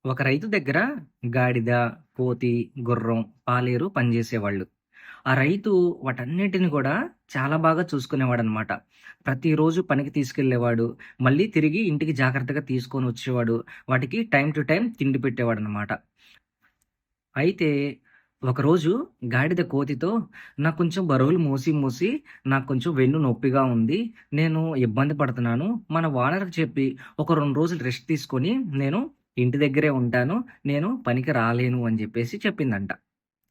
ఒక రైతు దగ్గర గాడిద, కోతి, గుర్రం, పాలేరు పనిజేసేవాళ్ళు. ఆ రైతు వాటన్నిటిని గూడా చాలా బాగా చూసుకునేవాడనమాట. ప్రతిరోజు పనికి తీసుకెళ్ళేవాడు. మళ్ళీ తిరిగి ఇంటికి జాగ్రత్తగా తీసుకొనొచ్చేవాడు. వాటికి టైమ్ టు టైమ్ తిండి పెట్టేవాడనమాట. అయితే ఒకరోజు గాడిద కోతితో "నాకు కొంచెం బరువులు మోసి, మోసి నాకు కొంచెం వెన్ను నొప్పిగా ఉంది. నేను ఇబ్బంది పడుతున్నాను. మన ఓనర్‌కి చెప్పి ఒక 2 రోజులు రెస్ట్ తీసుకొని నేను ఇంటి దగ్గరే ఉంటాను. నేను పనికి రాలేను" అని జెప్పేసి చెప్పిందంట.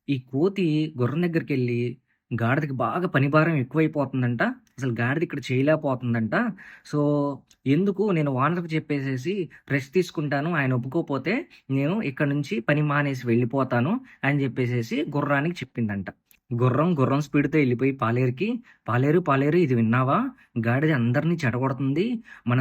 ఈ కోతి గుర్రం దగ్గరికెళ్ళి గాడిదకి బాగా పని భారం ఎక్కువైపోతుందంట. అసలు గాడిద ఇక్కడ చేయలేకపోతుందంట. సో, ఎందుకు నేను ఓనర్‌కి చెప్పేసేసి రెస్ట్ తీసుకుంటాను. ఆయన ఒప్పుకోపోతే నేను ఇక్కడి నుంచి పని మానేసి వెళ్ళిపోతాను అని జెప్పేసేసి గుర్రానికి చెప్పిందంట. గుర్రం స్పీడ్‌తో ఎళ్ళిపోయి పాలేరుకి, "పాలేరు, పాలేరు ఇది విన్నావా? గాడిద అందరిని చెడగొడుతుంది. మన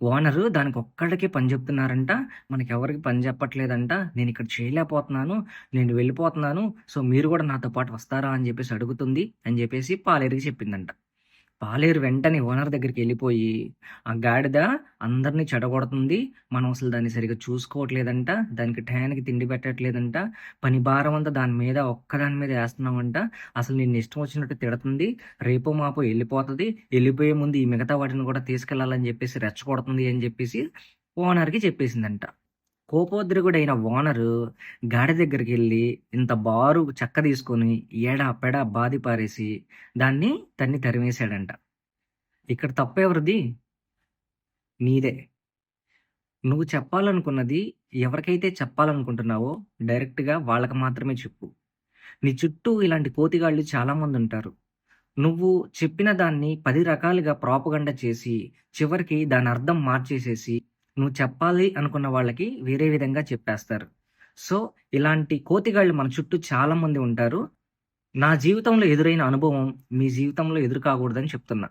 ఓనరు దానికొక్కళ్ళకే పని జెప్తున్నారంట. మనకెవరికీ పని జెప్పట్లేదంట. నేనిక్కడ చేయలేకపోతున్నాను. నేను వెళ్ళిపోతున్నాను. సో, మీరు గూడా నాతో పాటు వస్తారా?" అని జెప్పేసి అడుగుతుంది అని జెప్పేసి పాలేరుకి చెప్పిందంట. పాలేరు వెంటనే ఓనర్ దగ్గరికెళ్ళిపోయి, "ఆ గాడిద అందరిని చెడగొడుతుంది. మనం అసలు దాన్ని సరిగ్గా చూసుకోవట్లేదంట. దానికి టయానికి తిండి పెట్టట్లేదంట. పని భారమంతా దాని మీద ఒక్కదాని మీద ఏస్తున్నామంట. అసలు నిన్ను ఇష్టం వచ్చినట్టు తిడతంది. రేపో మాపో ఎళ్ళిపోతది. ఎళ్ళిపోయే ముందు ఈ మిగతా వాటిని కూడా తీసుకెళ్ళాలని జెప్పేసి రెచ్చగొడుతుంది" అని జెప్పేసి ఓనర్‌కి చెప్పేసిందంట. కోపోద్రిగుడైన ఓనరు గాడిద దగ్గరికెళ్ళి ఇంత బారు చెక్క తీసుకొని ఎడా పెడా బాది పారేసి దాన్ని తన్ని తరిమేశాడంట. ఇక్కడ తప్పెవరిది? నీదే. నువ్వు చెప్పాలనుకున్నది ఎవరికైతే చెప్పాలనుకుంటున్నావో డైరెక్ట్‌గా వాళ్ళకి మాత్రమే చెప్పు. నీ చుట్టూ ఇలాంటి కోతిగాళ్ళు చాలామందుంటారు. నువ్వు చెప్పిన దాన్ని 10 రకాలుగా ప్రాపగండా చేసి, చివరికి దాని అర్థం మార్చేసేసి, నువ్వు చెప్పాలి అనుకున్న వాళ్ళకి వేరే విధంగా చెప్పేస్తారు. సో, ఇలాంటి కోతిగాళ్ళు మన చుట్టూ చాలామంది ఉంటారు. నా జీవితంలో ఎదురైన అనుభవం మీ జీవితంలో ఎదురు కాకూడదని చెప్తున్నా.